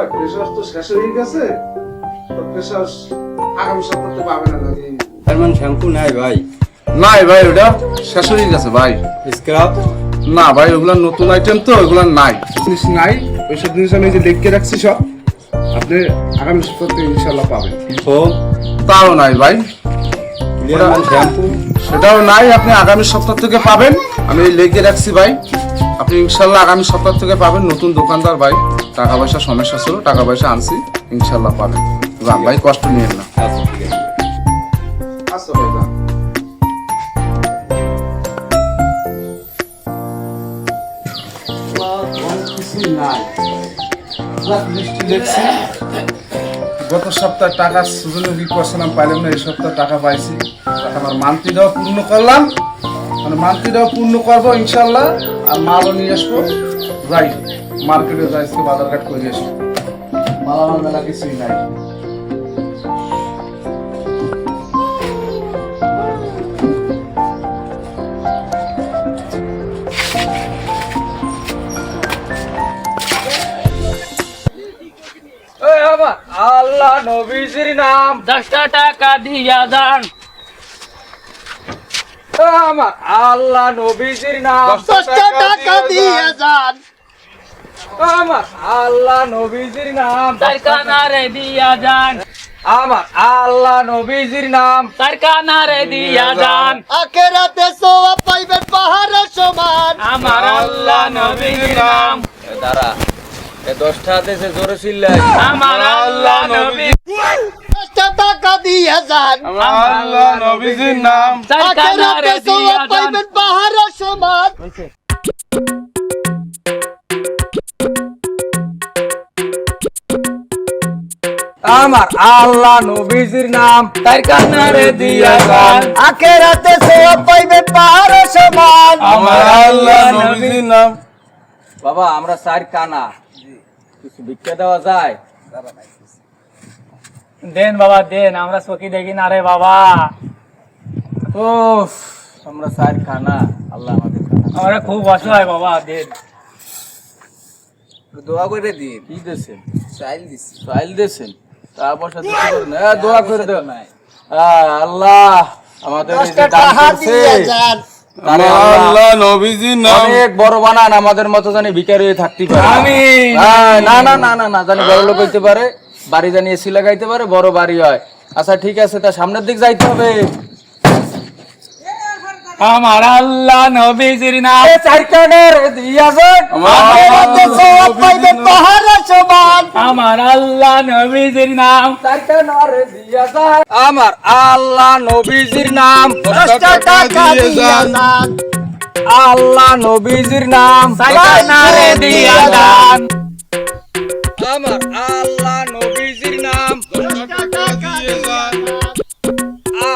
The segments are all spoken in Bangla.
ভাই প্রেসার তো শেষ হয়ে গেছে, তো প্রেসার আগামী সপ্তাহে পাবেন না নাকি? তারমান শ্যাম্পু নাই ভাই? নাই ভাই, ওটা শেষ হয়ে গেছে ভাই। স্ক্রাব না ভাই, ওগুলা নতুন আইটেম তো, ওগুলা নাই, জিনিস নাই। ওইসব জিনিস আমি যে লিখে রাখছি সব, আপনি আগামী সপ্তাহে ইনশাল্লাহ পাবেন। ফোম তাও নাই ভাই, ক্লিয়ারমান শ্যাম্পু সেটাও নাই, আপনি আগামী সপ্তাহ থেকে পাবেন। আমি লিখে রাখছি ভাই, আপনি ইনশাল্লাহ আগামী সপ্তাহ থেকে পাবেন। নতুন দোকানদার ভাই, টাকা পয়সা সমস্যা ছিল, টাকা পয়সা আনছি, ইনশাল্লাহ পাবেন। যান ভাই, কষ্ট নিয়েন না। আচ্ছা ঠিক আছে। আচ্ছা ভাই, যান। গত সপ্তাহে টাকা সুযোগে কি করছিলাম, পাইলাম না। এই সপ্তাহে টাকা পাইছি, আমার মান্থলিটাও পূর্ণ করলাম, মানে মান্থলিটাও পূর্ণ করবো ইনশাল্লাহ। আর মালও নিয়ে আসবো, যাই মার্কেটে যাই, বাজার ঘাট করে আসবো। মালামাল মেলা কিছুই নাই। আল্লাহ নবীজির নাম 10টা টাকা দিয়া যান। আমার আল্লাহ নবীজির নাম 10টা টাকা দিয়ে যান। আমার আল্লাহ নবীজির নাম তারকানারে দিয়া যান। আমার আল্লাহ নবীজির নাম তারকানারে দিয়া যান। আখেরাতে সওয়াব পাইবেন পাহাড়ের সমান। আমার আল্লাহ নবীজির নাম দাঁড়া, এ 10টা দেশে জোরে চিল্লাই। আমার আল্লাহ নবী 10টা টাকা দিয়ে যান। আল্লাহ নবীজির নাম আখেরাতে সওয়াব পাইবেন পাহাড়ের সমান। আমার আল্লাহ নবীজির নাম তারকানারে দিয়া যান। আখেরাতে সওয়াব পাইবেন পাহাড়ের সমান। আমার আল্লাহ নবীজির নাম। বাবা, আমরা চার কানা, কিছু ভিক্ষা দেওয়া যায়? দেন বাবা দেন, আমরা চোখে দেখি না রে বাবা। ও, আমরা চার কানা, আল্লাহ আমাদের কানা। আমরা খুব অসহায় বাবা, দেন। দোয়া করে দিন। কি দিয়েছেন? চাইল দিচ্ছি। চাইল দিয়েছেন? তারপর সাথে দোয়া করে দেন। আল্লাহ আমাদের এই যে 10টা দান টাকা করছে, দিয়ে যান। তারে আল্লাহ নবীজির নাম অনেক বড় বানান, আমাদের মতো জানি ভিখারি হয়ে থাকতে পারে। আমিন। না না না না না, জানি বড় লোক হইতে পারে, বাড়ি জানি এসি লাগাইতে পারে, বড় বাড়ি হয়। আচ্ছা ঠিক আছে, তা সামনের দিক যাইতে হবে। আমার আল্লাহ নবীজির নাম চারকানের দিয়া যান। আখেরাতে সওয়াব পাইবেন পাহাড়ের সমান। আমার আল্লাহ নবীজির নাম চারকানের দিয়া যান। আমার আল্লাহ নবীজির নাম 10টা টাকা দিয়ে যান। আল্লাহ নবীজির নাম তারকানারে দিয়া যান। আমার আল্লাহ নবীজির নাম 10টা টাকা দিয়ে যান।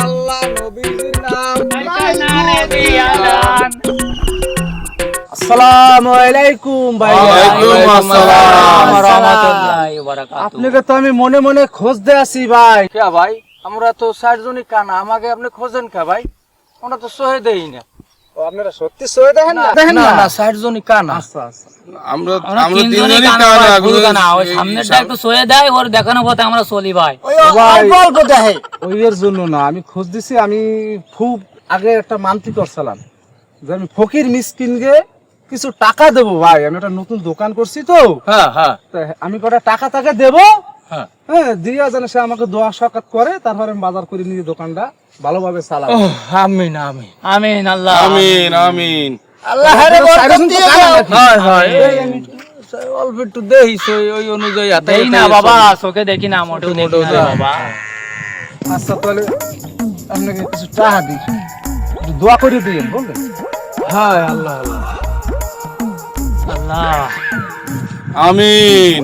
আল্লাহ নবীজির নাম। তারকানারে দিয়া যান। আসসালামু আলাইকুম ভাই। ওয়ালাইকুম আসসালাম ওয়া রাহমাতুল্লাহি ওয়া বারাকাতুহু। আপনাকে তো আমি মনে মনে খোঁজতে আছি ভাই। কে ভাই? আমরা তো 60 জনই কানা, আমাকে আপনি খোঁজেন কে ভাই? আমরা তো সহে দেই না। আপনারা সত্যি সয়ে দেখেন না? দেখেন না না? না, 60 জনই কানা। আচ্ছা আচ্ছা। আমরা তিনজনই কানা ভাই, ভুল কানা। ওই সামনেরটা একটু সয়ে দেয়, ওর দেখানো পথে আমরা চলি ভাই। ওই অল্প অল্প দেখে। ওই এর জন্য না, আমি খোঁজ দিছি। আমি খুব আগে একটা মান্তি করছিলাম যে আমি ফকির মিসকিনকে কিছু টাকা দেবো ভাই। আমি একটা নতুন দোকান করছি তো, হ্যাঁ হ্যাঁ তা আমি কটা টাকা তাকে দেবো। হ্যাঁ। হ্যাঁ, দিয়া যেন সে আমাকে দোয়া সাকাত করে, তারপরে আমি বাজার করে নিয়ে দোকানটা ভালোভাবে চালাবো। আমিন আমিন আমিন আল্লাহ আমিন। আল্লাহর বরকত দিয়ে দাও। হয় হয়, অল্প একটু দেইস, ওই অনুযায়ী দেই না বাবা, চোখে দেখি না, মোটেও দেখি না রে বাবা। আচ্ছা তাহলে আপনাকে কিছু টাকা দিই, একটু দোয়া করে দিন বললেন। হ্যাঁ, আল্লাহ আল্লাহ আল্লাহ আমিন।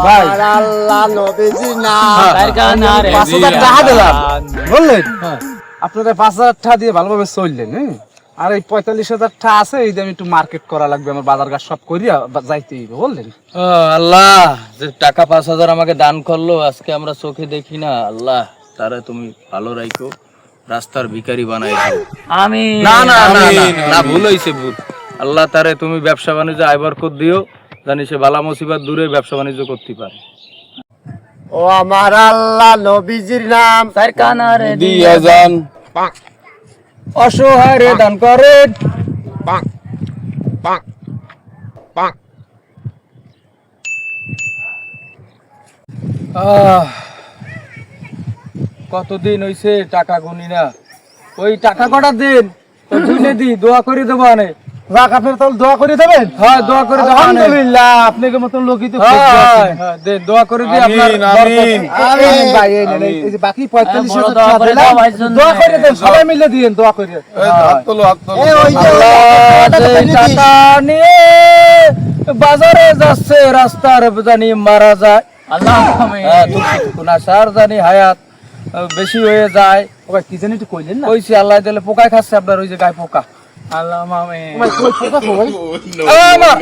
ভাই আমার আল্লাহ নবীজির নাম। তারকানারে 5,000 দিয়া টাকা দিলাম যান। বললেন। আপনারা 5,000 টাকা দিয়ে ভালোভাবে চললেন। হ্যাঁ, আর এই 45,000 টাকা আছে, এই যে আমি একটু মার্কেট করা লাগবে, আমার বাজার ঘাট সব করিয়া যাইতে হইবে বললেন। ও আল্লাহ, যে টাকা 5,000 আমাকে দান করলো, আজকে আমরা চোখে দেখি না, আল্লাহ তারা তুমি ভালো রাখো, রাস্তার ভিখারি বানাই দাও। আমিন। না না না না, ভুল হইছে, ভুল। আল্লাহ তারে তুমি ব্যবসা বাণিজ্য আয় বরকত দিও, জানি সে বালা মুসিবত দূরে ব্যবসা বাণিজ্য করতে পারে। ও আমার আল্লাহ নবীজির নাম সরকানারে দিয়া যান, অসহায় রে দান করেন। কতদিন হইছে টাকা গুনি না, ওই টাকা কটা দিন বুঝলে দি দোয়া করে দেবো আনে। যাক আপনার তাহলে দোয়া করে দেবেন। হ্যাঁ দোয়া করে দেবো আনে। আলহামদুলিল্লাহ, আপনাকে মতন লোকই তো খুঁজে হ্যাঁ, আছি। হ্যাঁ, দেন, দোয়া করে দিই আপনার আমিন, বরকত। আমিন। আমিন ভাই, এই নেন, এই যে বাকি 45,000 বড় দোয়া টাকা করে দিলাম। দাও ভাইয়ের জন্য। দোয়া করে দেন, সবাই মিলে দিয়েন, দোয়া করে। হাত তোলো, হাত তোলো। এই ওই যে আল্লাহ টাকাটা যে ফেলে দিস। টাকা নিয়ে বাজারে যাচ্ছে রাস্তার জানি মারা যায়। আল্লাহ আমিন। হ্যাঁ, কোন আসার জানি হায়াত বেশি হয়ে যায়। ওই কি জানি একটু কইলেন না? কইছি আল্লাহ দিলে পোকায় খাচ্ছে আপনার ওই যে গায়ে পোকা। আল্লাহ আমিন। ভাই কই পোকা কই? আল্লাহ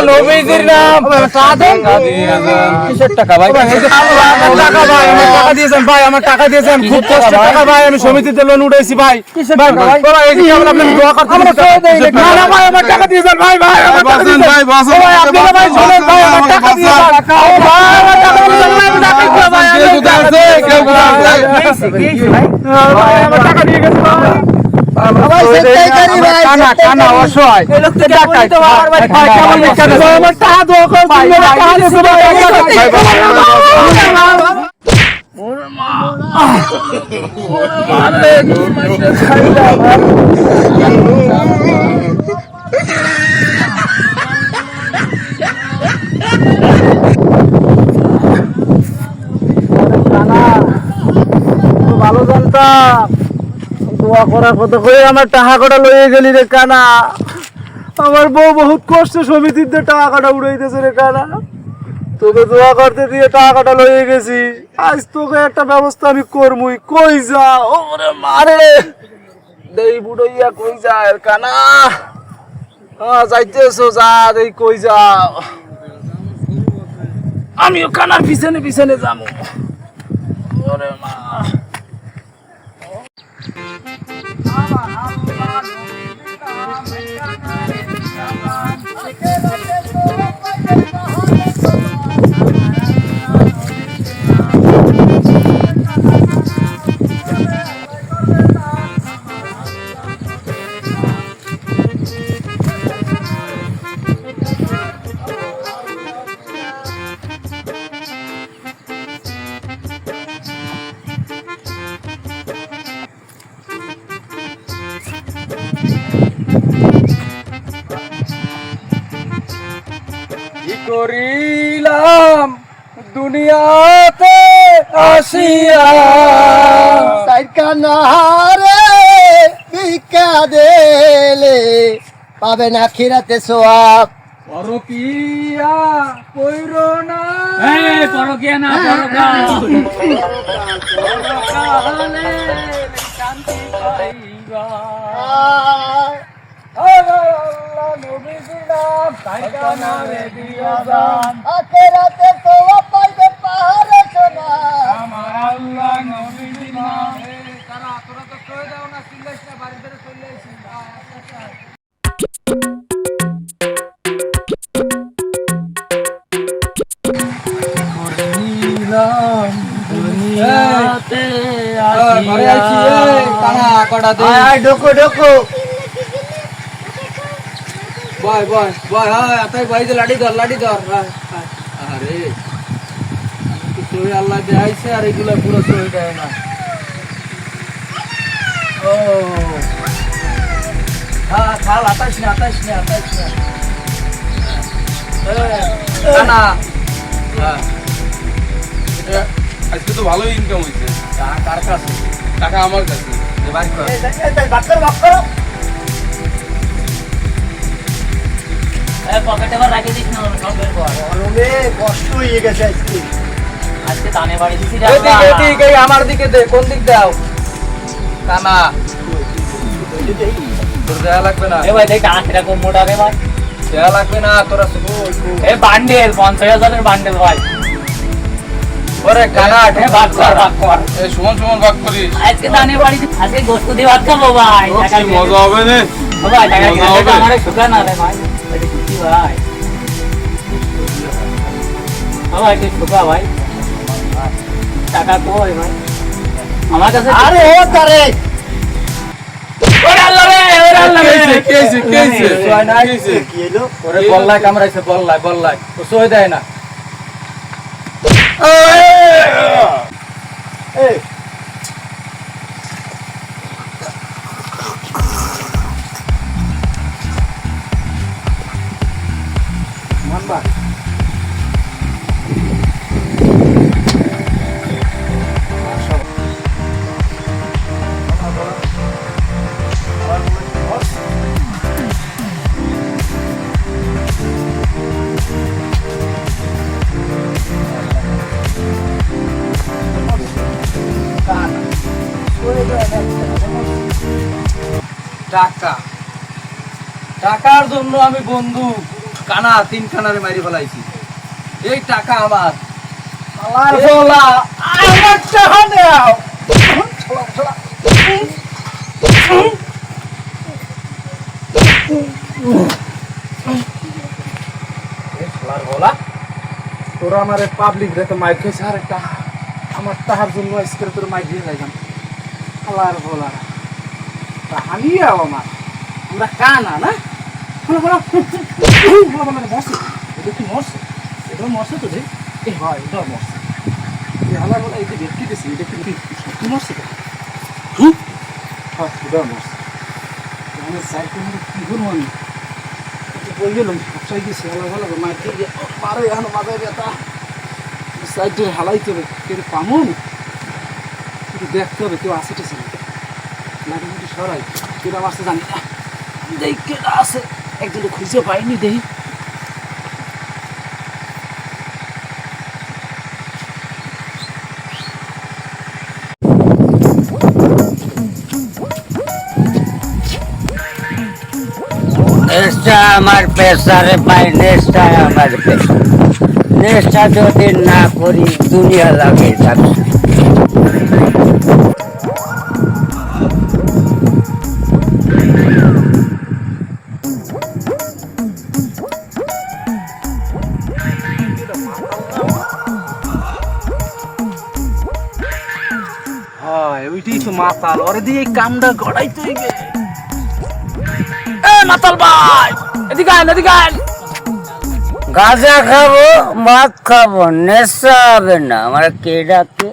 নবীজির নাম টাকা দেন। কিসের টাকা ভাই? টাকা ভাই, আমার টাকা দিয়েছেন ভাই, আমার টাকা দিয়েছেন, খুব কষ্ট টাকা ভাই, আমি সমিতিতে লোন উঠাইছি ভাই। কিসের ভাই, টাকা ভাই? বাবা, এই যে আমরা আপনাকে দোয়া করতে আমরা দিচ্ছি। তো দেই না। না, না ভাই, আমার টাকা দিয়েছেন ভাই, ভাই, আমার টাকা বাঁচান দিয়েছেন। ভাই, বাঁচান। ও ভাই, আপনারা ভাই শোনেন ভাই, আমার টাকা দিয়েছেন। ও ভাই, আমার টাকা দিয়েছেন ভাই, আমি টাকা দিয়েছেন ভাই, কেউ কোথায় আছে? কেউ কোথায় আছে? ভাই, আমার টাকা দিয়ে গেছে ভাই। ভাই সেটাই ভাই কানা, কানা, অসহায়। এই লোক থেকে বলি তো আমার ভাই ভাই, কেমন কেন? ভাই, আমার টাকা দোয়া করে দিন, আমার টাকা দিয়েছে ভাই, ভালো জানতাম দোয়া করার কথা কই আমার টাকা কটা লইয়ে গেলি রে কানা। আমার বউ বহুত কষ্ট সমিতিতে টাকা কটা উড়াইতেছে রে কানা, তোকে দোয়া করতে দিয়ে টাকা কটা লইয়ে গেছি। আজ তোকে একটা ব্যবস্থা আমি করমুই। কই যা ওরে মারে দেই বুড়ইয়া, কই যা এর কানা? যাইতেছো, যা দেই, কই যাও? আমিও কানার পিছনে পিছনে যাবো। ওরে মা, কি করিলাম দুনিয়াতে আসিয়া, সরকানারে ভিক্ষা দিলে পাবে না খিরাতে সোয়াব। পরকিয়া কইরো না। এই পরকিয়া না, পরকা। পরকালে শান্তি পাইবা। আল্লাহ নবীজির নাম সরকানারে দিয়া যান, আখেরাতে সোয়াব পাইবে পাহাড়ে সোনা। আমার আল্লাহ নবীজির নাম। তারা তোরা তো কই দাও না, চিল্লাইছ না, বাড়ি ধরে চলে আইছি। দুনিয়াতে ঘরে আইছি, এই কানা কটা দে। আয় ঢোকো ঢোকো। বয় বয় বয়, হ্যাঁ তাই ভাই যে লাঠি ধর, লাঠি ধর। আরে সই আল্লাহ দেখাইছে আর এগুলো পুরো সই দেয় না। ও হ্যাঁ, খাল আতাইস না, আতাইস না, আতাইস না। কানা হ্যাঁ, আজকে তো ভালোই ইনকাম হয়েছে। টাকা কার কাছে? টাকা আমার কাছে। যে বাইর কর। বাক্কর বাক্কর। এই পকেটে আবার রাখে দিস না, সব বের কর। গরমে কষ্ট হয়ে গেছে আজকে। আজকে দানে বাড়ি দিছি রে এদিক আল্লাহ। এদিক, এই আমার দিকে দে, কোন দিক দাও? কানা তোর দেয়া লাগবে না, এ ভাই দেখ টাকা কিরকম মোটা রে ভাই। দেয়া লাগবে না, তোরা শুধু এ বান্ডেল 50,000 বান্ডেল ভাই। ওরে কানা এ ভাগ কর, ভাগ কর। এই সমান সমান ভাগ করিস। আজকে দানে বাড়ি আজকে গোস্ত দিয়ে ভাত খাবো ভাই। ও, টাকা কি দিয়ে- মজা হবে রে। ও ভাই টাকা মজা কিনে হবে। আমারে শুকা না রে ভাই। এটা খুশি ভাই। আমার একটু ঢোকা ভাই, টাকা কই ভাই আমার কাছে? আরে ও তারে ওরে আল্লাহ রে, ওরে আল্লাহ রে। কেছে সোয় নাই। কি হলো ওরে বল্লায় কামড়াইছে, বল্লায় ও সোয় দেয় না। এই মানবা টাকা, টাকার জন্য আমি বন্ধু কানা 3 কানারে মারি ফেলাইছি। এই টাকা আমার, আমার বলা আমার টাকা দাও। বলা তোরা আমার পাবলিক রে তো মাইক খেয়েছে, আর একটা আমার তাহার জন্য আজকে তোর মাইক দিয়ে যাইলাম। আল্লাহর বলা হানিয়ে আমার আমরা কানা না বলো বলো বলো বলো মরছে, এটা কি মরছে? এটা মরছে তো রে, এ হয় এটা মরছে। এই হালার বলা এই যে ব্যক্তি দিয়েছে, এটা কি সত্যি মরছে তো? হ্যাঁ এটা মরছে। আমি সাইকেল কি করবো আমি বই গেলাম সবসাই গেছি, হালা ভালো মাইক দিয়ে মারে এখন মাথায় ব্যথা, সাইডে হালাইতে হবে, কেউ পামো কিন্তু দেখতে হবে কেউ আসে টেছে নাকি যদি সরাই কেটা আসতে জানি না, দেখি কেটা আছে, একজনে খুঁজে পাইনি দেখি। নেশা আমার পেশারে পাই, নেশা আমার পেশা, নেশা যদি না করি দুনিয়া লাগে যাবে। হয় ওইটাই তো মাতাল, ওরে দিয়ে এই কামটা গড়াইতে হইবে। মাতাল ভাই এদিকে আয়, এদিকে আয়। গাঁজা খাবো, মদ খাবো, নেশা হবে না। আমার কে ডাকে?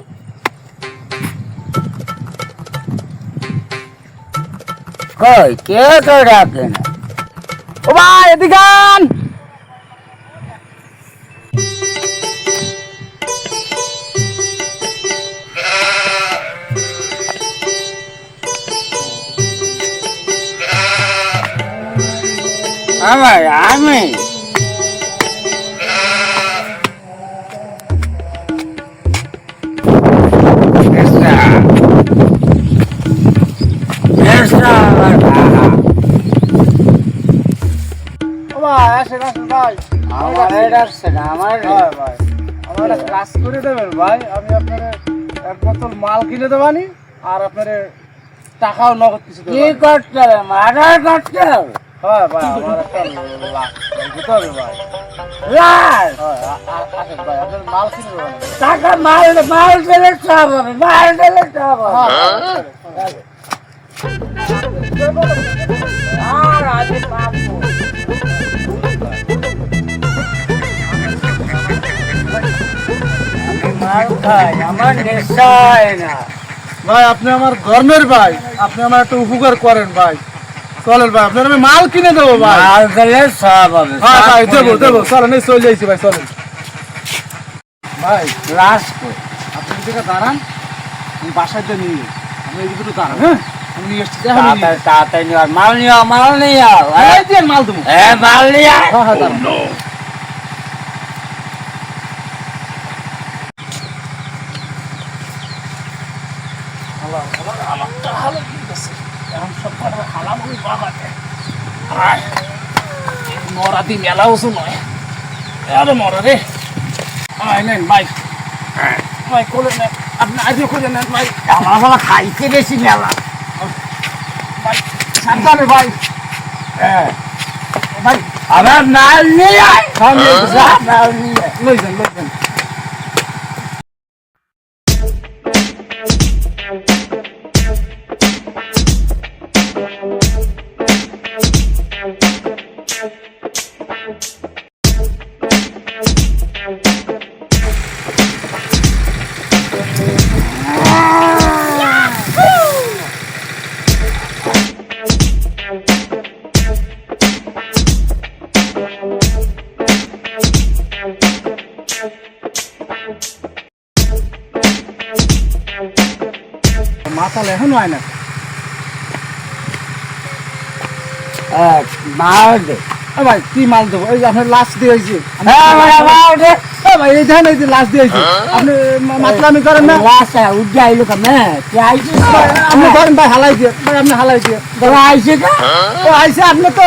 কই কে তো ডাকে না? ও ভাই এদিকে আন। আমার আমি ভাই আসেন আসেন ভাই, আমার ডাকছে না আমার হ্যাঁ ভাই আমার একটা কাজ করে দেবেন ভাই, আমি আপনার এক বোতল মাল কিনে দেবানি আর আপনার টাকাও নগদ কিছু কি দেবেন। করতে হবে? মার্ডার করতে হবে? হ্যাঁ ভাই আমার একটা লাখ দিতে হবে ভাই। লাল হ্যাঁ আসেন ভাই আপনার মাল কিনে দেবেন। টাকা মাল মাল দিলে সব হবে, মাল দিলে সব হবে। আর আগে পাবো। আমি মাল খাই, আমার নেশা হয় না। ভাই আপনি আমার ধর্মের ভাই, আপনি আমার একটা উপকার করেন ভাই, চলেন ভাই আপনার আমি মাল কিনে দেবো ভাই। মাল দিলে সব হবে। হ্যাঁ সব ভাই দেবো করে দেবো, চলেন এই চলে যাইছি ভাই, চলেন ভাই। লাশ কই? আপনি এদিকে দাঁড়ান, আমি বাসায় দিয়ে নিয়ে যাই। আপনি এদিকে একটু দাঁড়ান, হ্যাঁ আমি নিয়ে এসছি, এখন নিয়ে তাড়াতাড়ি তাড়াতাড়ি নিও, মাল নিও, মাল নিও। যাই। এই দিয়ে মাল দেবো। মাল নিও। হ্যাঁ হ্যাঁ দাঁড়ান। মরাদি মেলা ওষুধ নয়, আরে মরা রে। নেন ভাই, ভাই কোলে নেন, আপনি আজও কোলে নেন ভাই। আমার বাবা খাইতে বেশি মেলা। ভাই সাবধানে ভাই। ভাই আমার মাল নিয়ে আয়। খাওয়া নিয়ে মাল নিয়ে লই যান লই যান। এখনো হয় না। মাল দে। ভাই কি মাল দেবো? এই যে আপনার লাশ দিয়েছি। মাল দে। ভাই এই দেখেন এই যে লাশ দিয়েছি, আপনি মাতলামি করেন না। লাশা উঠে আইলো কেমন? তুই আইছিস? আপনি ধরেন ভাই, হালাই দিয়ে ভাই, আপনি হালাই দিয়ে। তোরা আইছে না? ও আইসে, আপনি তো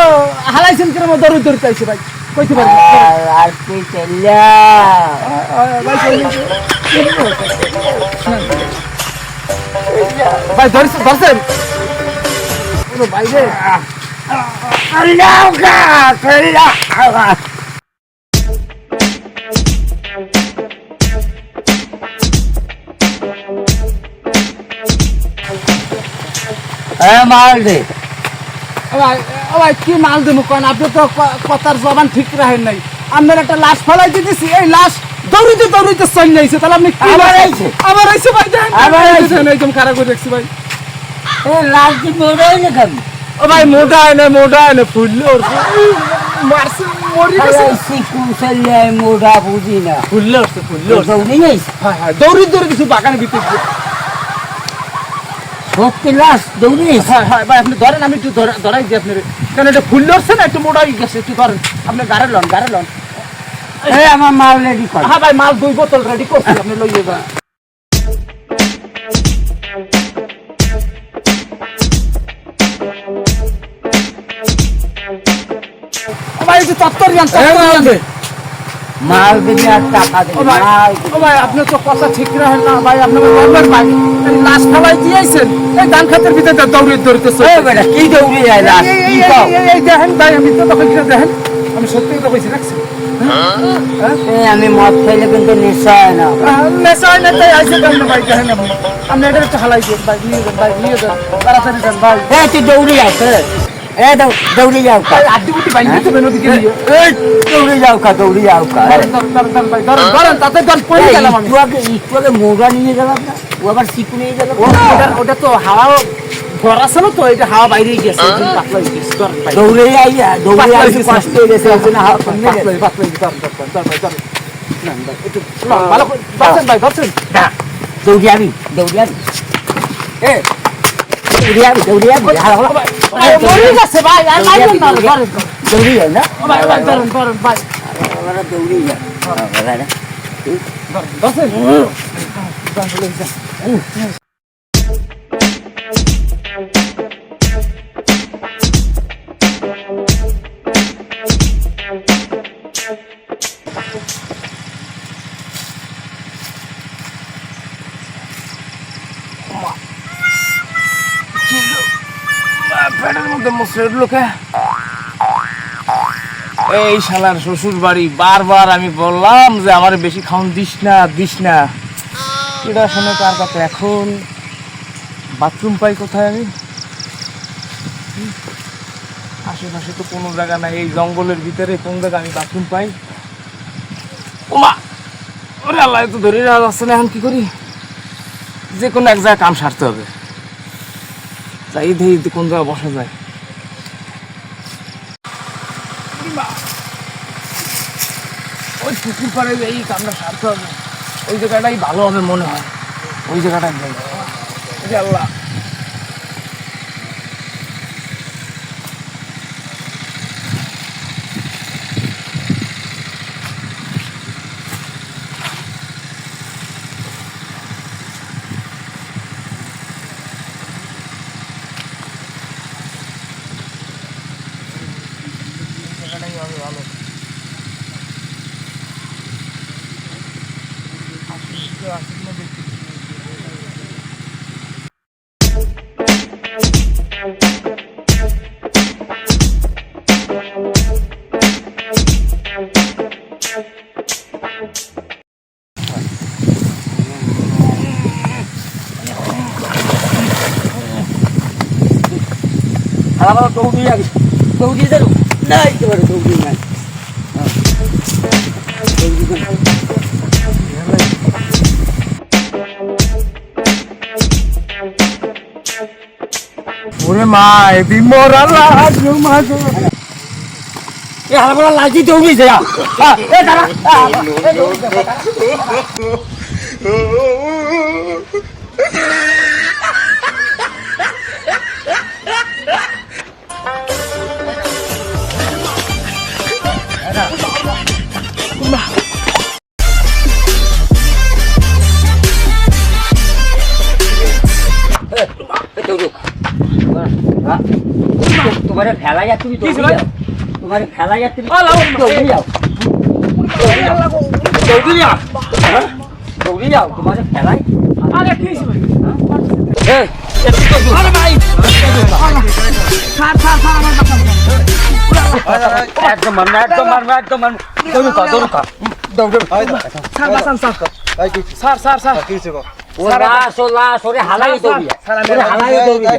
হালাইছেন কিরম দৌড়ি দৌড়িতে আইসে ভাই, কইতে পারি আর তুই চল্লা। ভাই ধরছেন ধরছেন ভাই রে। মাল দে। ভাই কি মাল দেবো কেন? আপনি তো কথার জবান ঠিক রাখেন নাই। আপনার একটা লাশ ফেলাই দিতেছি, এই লাশ দৌড়িতে দৌড়িতে চল যাইছে, তাহলে আপনি কি আবার আইছে? আবার আইছে ভাই, দেখেন আবার আইছে? একদম খারাপ করে দেখছি ভাই। লাশ কি মোড়াই না কেমন? ও ভাই মোটা এনে ফুললো মারছে, মরি গেছে। মোড়া বুঝি না। ফুললো দৌড়ি যাইছে? হ্যাঁ দৌড়ি দৌড়ি কিছু বাগানের ভিতরে দিয়ে। সত্যি লাশ দৌড়ি যাইছে? হ্যাঁ ভাই আপনি ধরেন, আমি একটু ধরাই দিই আপনার, কারণ এটা ফুল ধরছে না, একটু মোটাই গেছে, একটু ধরেন আপনি গাড়ে লন। আমার মাল রেডি কর। হ্যাঁ ভাই মাল 2 বোতল রেডি করছি, আপনি লইয়ে যান। ভাই এই যে তত্তর যান। মাল দিবি আর টাকা দিবি। মাল ও ভাই আপনি তো কথা ঠিক রাখেন না ভাই, আপনাকে বলবেন ভাই, এই লাশ ফেলাই দিয়েছেন, এই ধান খেতের ভিতরে দৌড়িতে এই বেটা কি দৌড়ি যায় লাশ? কি কও? এই দেখেন ভাই, আমি তো তখন দেখেন, আমি সত্যি তো কইছি রাখছি। আমি মদ খাইলে কিন্তু নেশা হয় না। নেশা হয় না তাই আইসে কেন ভাই, দেখেন আপনি এটা একটু হালাই দিন ভাই, নিয়ে যান ভাই, নিয়ে যান তাড়াতাড়ি যান ভাই। তুই দৌড়ি যাও দৌড়ি যাও কা। আড্ডি বুটি ভাই নিতে হবে নদীকে নিয়ে। দৌড়ি যাও কা। ধরেন ভাই, ধরেন তাতে ধর পড়ে গেলাম আমি। একটু মোড়া নিয়ে গেলাম না, ও আবার শিকু নিয়ে গেল। ওটা তো হাওয়া ভরা ছিল তো, এটা হাওয়া বাইরে গেছে, পাতলা হয়ে গেছে। ধরেন ভাই দৌড়ে আই কষ্ট হয়ে গেছে, ওই জন্য হাওয়া কমে গেছে। ভালো করে ধরছেন ভাই, ধরছেন। দৌড়ি আবি এ দৌড়ি আবি মরে গেছে ভাই, আর মারবেন না, ধরেন দৌড়ি যায় না? ভাই ধরেন ভাই, দৌড়ি যায় ধরছেন। পেটের মধ্যে মুসরের লোকে এই শালার শ্বশুর বাড়ি, বারবার আমি বললাম যে আমার বেশি খাওন দিস না, এটা শুনে কার কথা। এখন বাথরুম পাই কোথায় আমি? আশেপাশে তো কোনো জায়গা নাই, এই জঙ্গলের ভিতরে কোন জায়গা আমি বাথরুম পাই? ওমা ওরে আল্লাহ, তো ধরে রাখা যাচ্ছে না, এখন কি করি? যে কোনো এক জায়গায় কাম সারতে হবে, যাই দেখি কোন জায়গায় বসা যায়। ওই পুকুর পাড়ে এই কামটা সারতে হবে, ওই জায়গাটাই ভালো হবে মনে হয়, ওই জায়গাটাই যাই। আল্লাহ আমার দৌড়ি যাবো না, একেবারে দৌড়ি নাই। ওরে মা, এদিন মোরা লাগলো মাঝে। এ হালা লাগি দৌড়ি যা। এ দাঁড়া। তোমারে ফেলা যা তুমি কি ছিল? দৌড়ে যাও তোমারে ফেলা যা তুমি আল্লাহ, দৌড়ে যাও দৌড়ে যাও তোমারে ফেলাই আরে কি ছিল? এই আরে ভাই স্যার আমার বাঁচান। একদম মারবে একদম মারবে দৌড়ুকা স্যার বাঁচান স্যার। স্যার ও লাশ ওরে হালাই দৌড়িয়া স্যার আমি ওরে হালাই দৌড়িয়া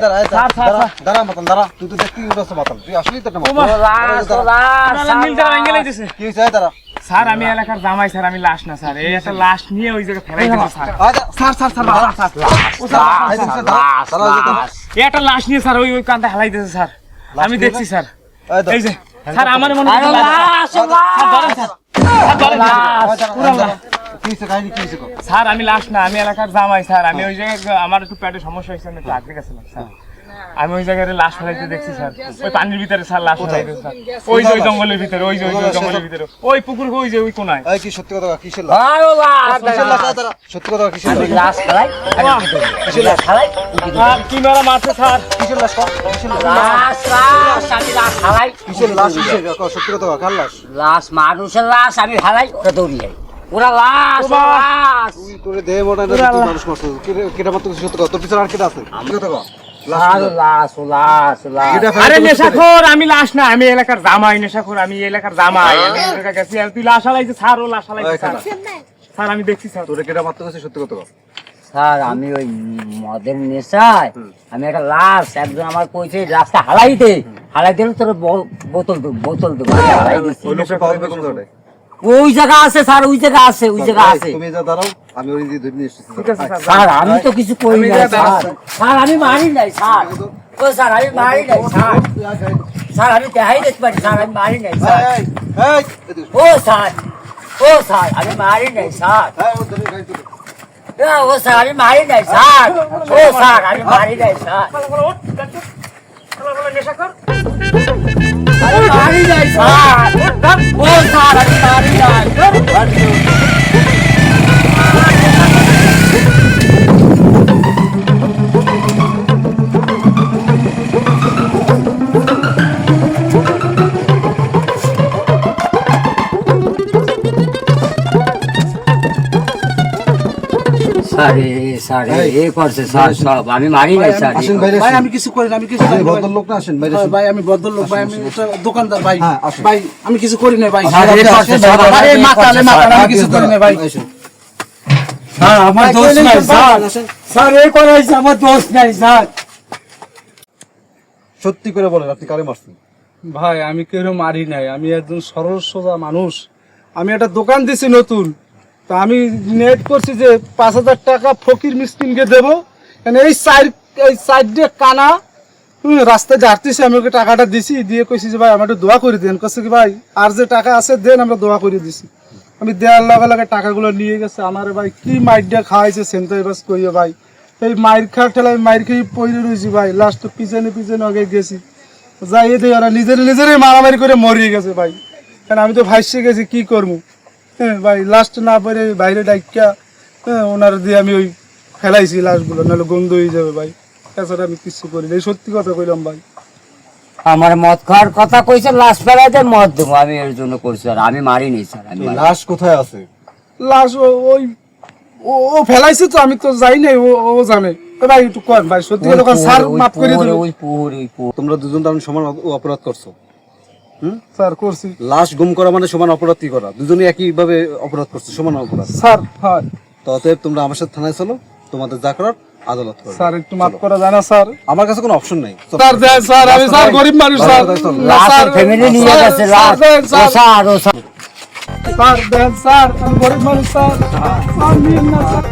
দাঁড়া মতন দাঁড়া তুই তো দেখতে উঠছ মাতাল তুই আসলেই তো একটা ও লাশ মিলটা ভেঙে লাইতেছে। কি হইছে দাঁড়া স্যার আমি এলাকার জামাই স্যার আমি লাশ না স্যার এই একটা লাশ নিয়ে ওই জায়গায় ফেলাই দিয়েছে স্যার এই একটা লাশ নিয়ে স্যার ওই কান্তে হেলাই দিয়েছে স্যার আমি দেখছি স্যার এই যে স্যার আমার মনে হয় কি হইছে কাহিনী কি হইছে স্যার আমি লাশ না আমি এলাকার জামাই স্যার আমি ওই জায়গায় আমার একটু পেটে সমস্যা হয়েছে আমি একটু আগে গেছিলাম স্যার আমি ওই জায়গায় লাশ ফেলাইতে দেখছি স্যার ওই পানির ভিতরে স্যার লাশ ফেলাইতে স্যার ওই যে ওই জঙ্গলের ভিতরে ওই যে জঙ্গলের ভিতরে ওই পুকুর ওই যে ওই কোনায় এই কি সত্যি কথা কিসের লাশ আরো লাশ কিসের লাশ দাঁড়া সত্যি কথা কিসের আমি লাশ লাশ ফেলাই কিসের লাশ ফেলাই স্যার কি মেরা মারছে স্যার কিসের লাশ কিসের লাশ লাশ আমি লাশ ফেলাই কিসের লাশ কিসের সত্যি কথা কার লাশ লাশ মানুষের লাশ আমি ফেলাই ওটা দৌড়িয়ে ওরা লাশ লাশ তুই তোরে দেহ মোটা না তুই মানুষ মারছ কেটা মাত্র সত্যি কথা তোর পিছনে আর কেটা আছে কথা কও আরো লাশ লাশ লাশ আরে নেশাখোর আমি লাশ না আমি এলাকার জামাই নেশাখোর আমি এলাকার জামাই আমি ওর কাছে গেছি তুই লাশ হালাইছে স্যার ও লাশ হালাইছে স্যার স্যার আমি দেখছি স্যার তোরে কেটা মাত্র সত্যি কথা কও স্যার আমি ওই মদের নেশায় আমি একটা লাশ একজন আমার কইছে রাস্তা হালাই দিলে তোর বোতল দেবো আমি হালাই দিচ্ছি। ওই লোকটা পাওয়া যাবে কোন জায়গায় ওই জায়গা আছে স্যার ওই জায়গা আছে তুমি যা দাঁড়াও আমি ওই দিয়ে ধরে নিয়ে এসেছি ঠিক আছে স্যার স্যার আমি তো কিছু করি নাই স্যার আমি মারি নাই স্যার ও স্যার আমি মারি নাই স্যার আমি দেখাই দিতে পারি স্যার আমি মারি নাই স্যার এই ও স্যার আমি মারি নাই স্যার ও স্যার আমি মারি নাই স্যার ও স্যার আমি মারি নাই স্যার নেশাখোর আমি মারি নাই স্যার ও স্যার আমি মারি নাই স্যার এ করছে স্যার সব আমি মারি নাই স্যার আসেন বাইরে ভাই আমি কিছু করি না আমি কিছু আসেন করি না, ভদ্রলোক না আসেন বাইরে ভাই। আসেন ভাই আমি ভদ্রলোক ভাই আমি একটা দোকানদার ভাই হ্যাঁ, আসুন। ভাই আমি কিছু করি না ভাই স্যার, এ করছে, স্যার, ভাই, এই এ মাতালে করছে, মাতালে আমি স্যার, কিছু করি না ভাই আসেন স্যার আমার দোষ নাই স্যার স্যার এ করাইছে আমার দোষ নাই স্যার সত্যি করে বলেন আপনি কারে মারছেন ভাই আমি কেউ মারি নাই আমি একজন সরল সোজা মানুষ আমি একটা দোকান দিছি নতুন তা আমি নেট করছি যে 5,000 টাকা ফকির মিসকিনকে দেবো এই সাইড দিয়ে কানা রাস্তায় যাচ্ছি আমি ওকে টাকাটা দিছি দিয়ে কইছি যে ভাই আমার একটু দোয়া করে দেন কছে কি ভাই আর যে টাকা আছে দেন আমরা দোয়া করে দিছি আমি দেওয়ার লগে লগে টাকাগুলো নিয়ে গেছে আমার ভাই কি মাইর দিয়ে খাওয়াইছে সেন্টার বাস করিয়ে ভাই এই মাইর খাওয়ার ঠেলায় মাইর খেয়ে পড়ে রয়েছি ভাই লাস্ট পিছনে আগে গেছি যাই দিয়ে ওরা নিজেরাই মারামারি করে মরিয়ে গেছে ভাই কারণ আমি তো ভাইসে গেছি কি করবো হ্যাঁ ভাই লাস্ট না পরে বাইরে ডাইকা হ্যাঁ ওনার দিয়ে আমি ওই ফেলাইছি লাশগুলো নাহলে গন্ধ হয়ে যাবে ভাই তাছাড়া আমি কিছু করি না এই সত্যি কথা কইলাম ভাই আমার মদ খাওয়ার কথা কইছে লাশ ফেলাইতে মদ দেবো আমি এর জন্য করছি আর আমি মারিনি স্যার আমি মারিনি। লাশ কোথায় আছে লাশ ওই ও ফেলাইছে তো আমি তো যাই নাই ও জানে তো ভাই একটু কর ভাই সত্যি কথা কন, স্যার মাফ করে দিন ওই পুকুর তোমরা দুজন তো সমান অপরাধ করছো স্যার করছি লাশ গুম করা মানে সমান অপরাধ কি করা দুজনে একই ভাবে অপরাধ করছো সমান অপরাধ স্যার হ্যাঁ তো অতএব তোমরা আমার সাথে থানায় চলো তোমাদের যা করার আদালত করো স্যার একটু মাফ করা যায় না স্যার আমার কাছে কোনো অপশন নাই স্যার দেন স্যার আমি স্যার গরিব মানুষ স্যার লাশের ফ্যামিলি নিয়ে গেছে লাশ ও স্যার স্যার দেন স্যার আমি গরিব মানুষ স্যার আমি না স্যার